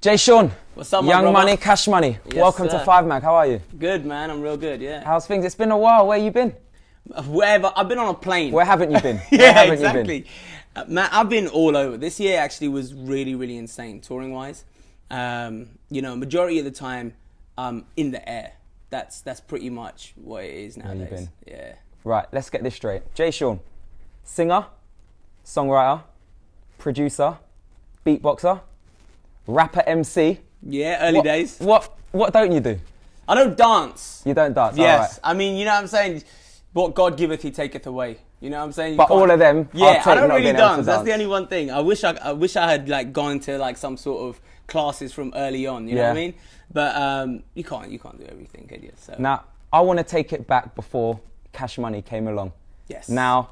Jay Sean, what's up, my Young brother? Money, Cash Money. Yes, Welcome sir. to 5 Mag. How are you? Good, man. I'm real good, yeah. How's things? It's been a while. Where you been? Wherever. I've been on a plane. Where haven't you been? Where Yeah, haven't exactly. you been? Man, I've been all over. This year actually was really, really insane, touring-wise. Majority of the time, in the air. That's pretty much what it is nowadays. you been? Yeah. Right, let's get this straight. Jay Sean, singer, songwriter, producer, beatboxer, rapper MC. Yeah, early days. What don't you do? I don't dance. You don't dance? Yes. All right. I mean, you know what I'm saying? What God giveth, he taketh away. You know what I'm saying? But all of them, yeah, I don't not really being able to dance. That's the only one thing. I wish I had like gone to like some sort of classes from early on. You know what I mean? But you can't do everything, can you? So now I want to take it back before Cash Money came along. yes. Now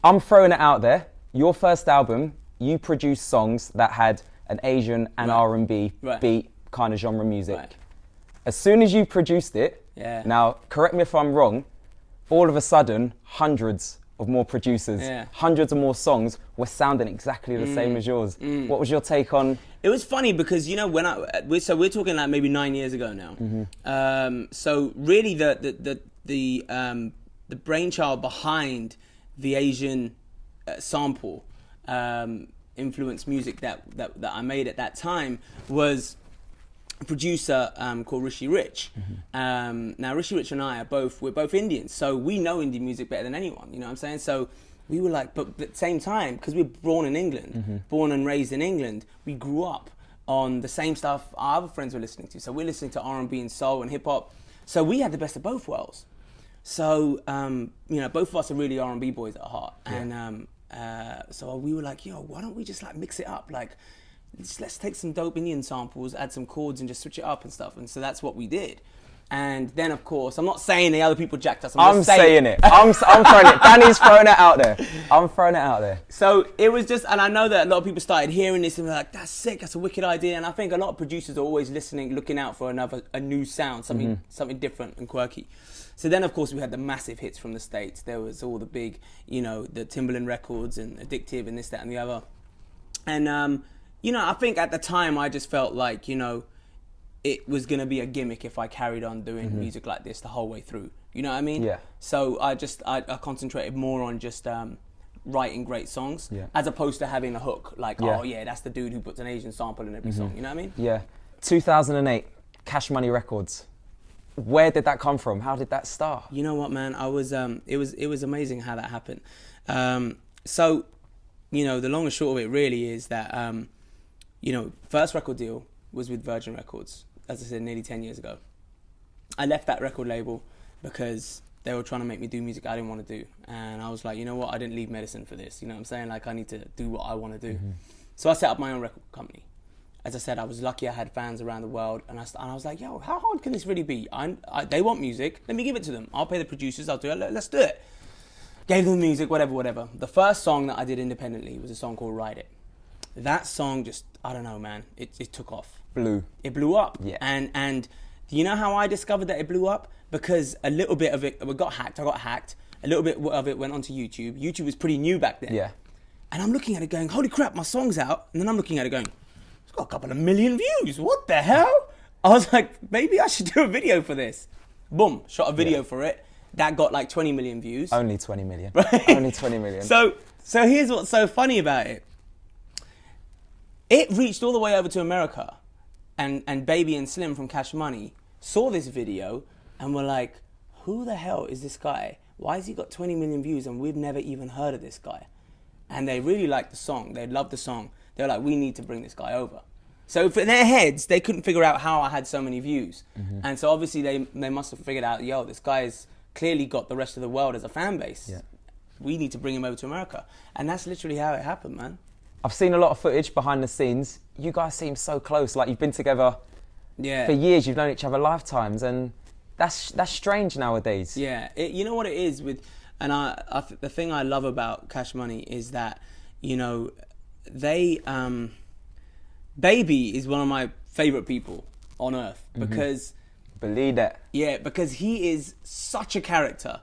I'm throwing it out there. Your first album, you produced songs that had an Asian and R&B beat kind of genre music. Right. As soon as you produced it, now correct me if I'm wrong, all of a sudden hundreds of more producers, hundreds of more songs were sounding exactly the same as yours. What was your take on? It was funny because, you know, we're talking like maybe 9 years ago now. So really the brainchild behind the Asian sample influenced music that I made at that time was a producer called Rishi Rich. Now Rishi Rich and I we're both Indians, so we know Indian music better than anyone, you know what I'm saying? So we were like, but at the same time, because we were born in England, born and raised in England, we grew up on the same stuff our other friends were listening to. So we're listening to R&B and soul and hip hop. So we had the best of both worlds. So, both of us are really R&B boys at heart. And so we were like, yo, why don't we just like mix it up? Like, let's take some dope Indian samples, add some chords and just switch it up and stuff. And so that's what we did. And then, of course, I'm not saying the other people jacked us. I'm saying it. I'm throwing it. Danny's throwing it out there. I'm throwing it out there. So it was just, and I know that a lot of people started hearing this and were like, that's sick, that's a wicked idea. And I think a lot of producers are always listening, looking out for a new sound, something different and quirky. So then, of course, we had the massive hits from the States. There was all the big, the Timberland records and Addictive and this, that, and the other. And, I think at the time I just felt like, it was going to be a gimmick if I carried on doing music like this the whole way through. You know what I mean? Yeah. So I concentrated more on just writing great songs as opposed to having a hook like, oh yeah, that's the dude who puts an Asian sample in every song. You know what I mean? Yeah. 2008, Cash Money Records. Where did that come from? How did that start? You know what, man? I was it was amazing how that happened. So, the long and short of it really is that first record deal was with Virgin Records, as I said, nearly 10 years ago. I left that record label because they were trying to make me do music I didn't want to do. And I was like, you know what? I didn't leave medicine for this. You know what I'm saying? Like, I need to do what I want to do. So I set up my own record company. As I said, I was lucky I had fans around the world. And I was like, yo, how hard can this really be? They want music. Let me give it to them. I'll pay the producers. I'll do it. Let's do it. Gave them music, whatever. The first song that I did independently was a song called Ride It. That song just, I don't know, man. It took off. It blew up. Yeah. And do you know how I discovered that it blew up? Because a little bit of it, I got hacked. A little bit of it went onto YouTube. YouTube was pretty new back then. Yeah. And I'm looking at it going, holy crap, my song's out. And then I'm looking at it going, it's got a couple of million views. What the hell? I was like, maybe I should do a video for this. Boom, shot a video for it. That got like 20 million views. Only 20 million. Right? Only 20 million. So here's what's so funny about it. It reached all the way over to America. And Baby and Slim from Cash Money saw this video and were like, who the hell is this guy? Why has he got 20 million views and we've never even heard of this guy? And they really liked the song. They loved the song. They were like, we need to bring this guy over. So for their heads, they couldn't figure out how I had so many views. And so obviously they must have figured out, yo, this guy's clearly got the rest of the world as a fan base. Yeah. We need to bring him over to America. And that's literally how it happened, man. I've seen a lot of footage behind the scenes. You guys seem so close. Like you've been together for years. You've known each other lifetimes, and that's strange nowadays. Yeah, you know what it is with, and the thing I love about Cash Money is that, they Baby is one of my favorite people on earth because believe that. Yeah, because he is such a character.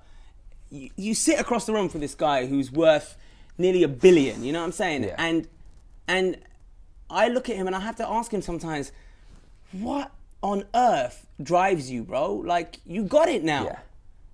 You sit across the room from this guy who's worth nearly $1 billion, you know what I'm saying? Yeah. And I look at him and I have to ask him sometimes, what on earth drives you, bro? Like, you got it now. Yeah.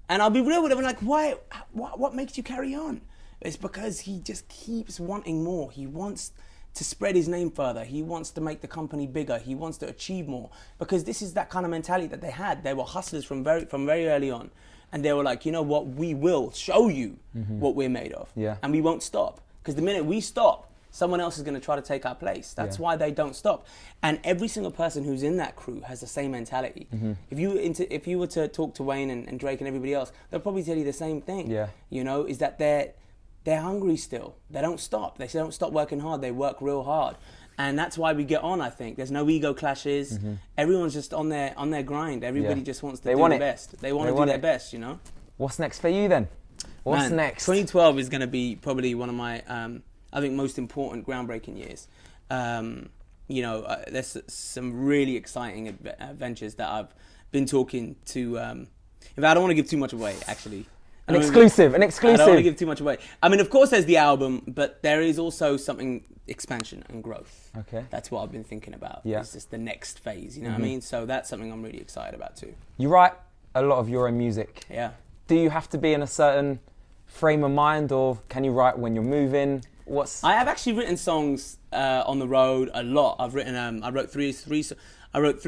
And I'll be real with him, like, why? What makes you carry on? It's because he just keeps wanting more. He wants to spread his name further. He wants to make the company bigger. He wants to achieve more, because this is that kind of mentality that they had. They were hustlers from very early on. And they were like, you know what? We will show you what we're made of. Yeah. And we won't stop. Because the minute we stop, someone else is going to try to take our place. That's why they don't stop. And every single person who's in that crew has the same mentality. If you were to talk to Wayne and Drake and everybody else, they'll probably tell you the same thing. Yeah. You know, is that they're hungry still. They don't stop. They don't stop working hard. They work real hard. And that's why we get on, I think. There's no ego clashes. Everyone's just on their grind. Everybody just wants to do their best. They want to do their best, you know? What's next for you then? What's next? 2012 is going to be probably one of my, I think, most important groundbreaking years. You know, there's some really exciting adventures that I've been talking to. In fact, I don't want to give too much away, actually. An exclusive. I don't want to give too much away. I mean, of course, there's the album, but there is also something expansion and growth. Okay. That's what I've been thinking about. Yeah. It's just the next phase, you know what I mean? So that's something I'm really excited about too. You write a lot of your own music. Yeah. Do you have to be in a certain frame of mind, or can you write when you're moving? I have actually written songs on the road a lot. I've written, I wrote three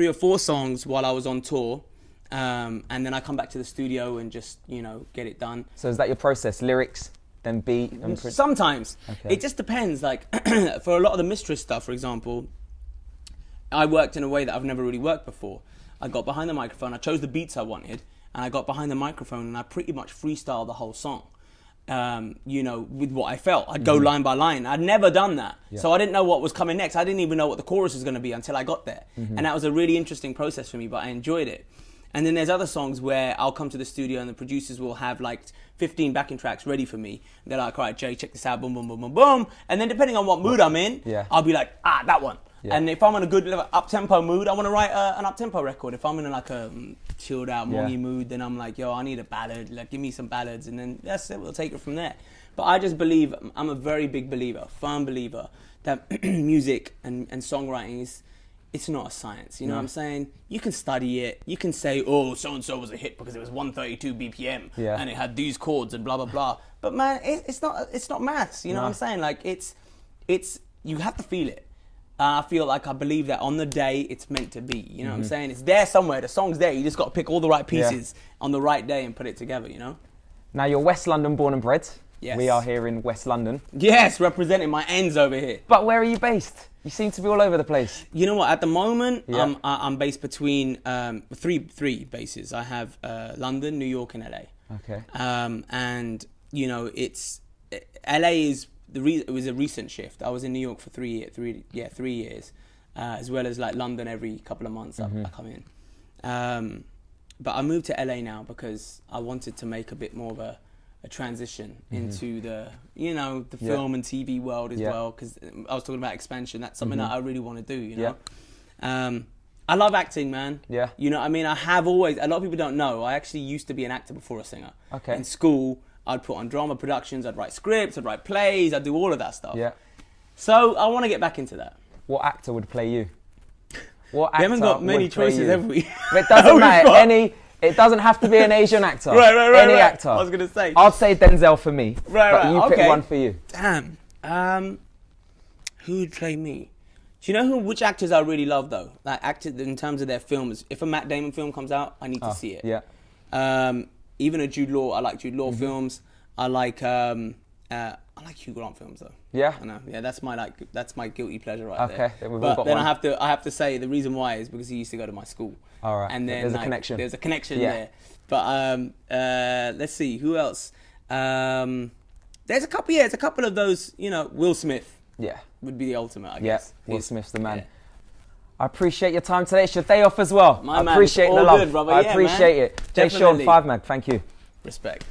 or four songs while I was on tour. And then I come back to the studio and just, you know, get it done. So is that your process? Lyrics, then beat? And sometimes. Okay. It just depends. Like, for a lot of the Mistress stuff, for example, I worked in a way that I've never really worked before. I got behind the microphone, I chose the beats I wanted, and I got behind the microphone and I pretty much freestyled the whole song. You know, with what I felt. I'd go line by line. I'd never done that. Yeah. So I didn't know what was coming next. I didn't even know what the chorus was going to be until I got there. And that was a really interesting process for me, but I enjoyed it. And then there's other songs where I'll come to the studio and the producers will have like 15 backing tracks ready for me. They're like, all right, Jay, check this out, boom, boom, boom, boom, boom. And then depending on what mood I'm in, I'll be like, that one. Yeah. And if I'm in a good up-tempo mood, I want to write an up-tempo record. If I'm in like a chilled out, mongy mood, then I'm like, yo, I need a ballad. Like, give me some ballads. And then that's it. We'll take it from there. But I just believe, I'm a very big believer, firm believer, that music and songwriting it's not a science, you know what I'm saying? You can study it. You can say, oh, so-and-so was a hit because it was 132 BPM and it had these chords and blah, blah, blah. But man, it's not maths, you know what I'm saying? Like, it's you have to feel it. I feel like I believe that on the day it's meant to be, you know what I'm saying? It's there somewhere, the song's there. You just got to pick all the right pieces on the right day and put it together, you know? Now, you're West London born and bred. Yes. We are here in West London. Yes, representing my ends over here. But where are you based? You seem to be all over the place. You know what? At the moment, I'm based between three bases. I have London, New York, and LA. Okay. And you know, LA is it was a recent shift. I was in New York for 3 years, as well as like London every couple of months. I come in. But I moved to LA now because I wanted to make a bit more of a transition into the film and TV world as well, because I was talking about expansion. That's something that I really want to do, you know. I love acting, man. Yeah. You know, I mean, I have always, a lot of people don't know, I actually used to be an actor before a singer. Okay. In school, I'd put on drama productions, I'd write scripts, I'd write plays, I'd do all of that stuff. Yeah. So I want to get back into that. What actor would play you? What actor we haven't got many choices, have we? It doesn't matter. It doesn't have to be an Asian actor. Right. Any actor. I was going to say. I'd say Denzel for me. But you pick one for you. Damn. Who would play me? Do you know which actors I really love, though? Like, actors in terms of their films. If a Matt Damon film comes out, I need to see it. Yeah. Even a Jude Law. I like Jude Law films. I like Hugh Grant films, though. Yeah. I know. Yeah, that's my guilty pleasure right there. Okay. We've but all got then one. I have to say the reason why is because he used to go to my school. All right. And then there's a connection. There's a connection there. But let's see who else. There's a couple of those. You know, Will Smith. Yeah. Would be the ultimate, I guess. Yeah. Will Smith's the man. Yeah. I appreciate your time today. It's your day off as well. My man, I appreciate the love. Good, brother. I appreciate it. Jay Sean, 5 Mag. Thank you. Respect.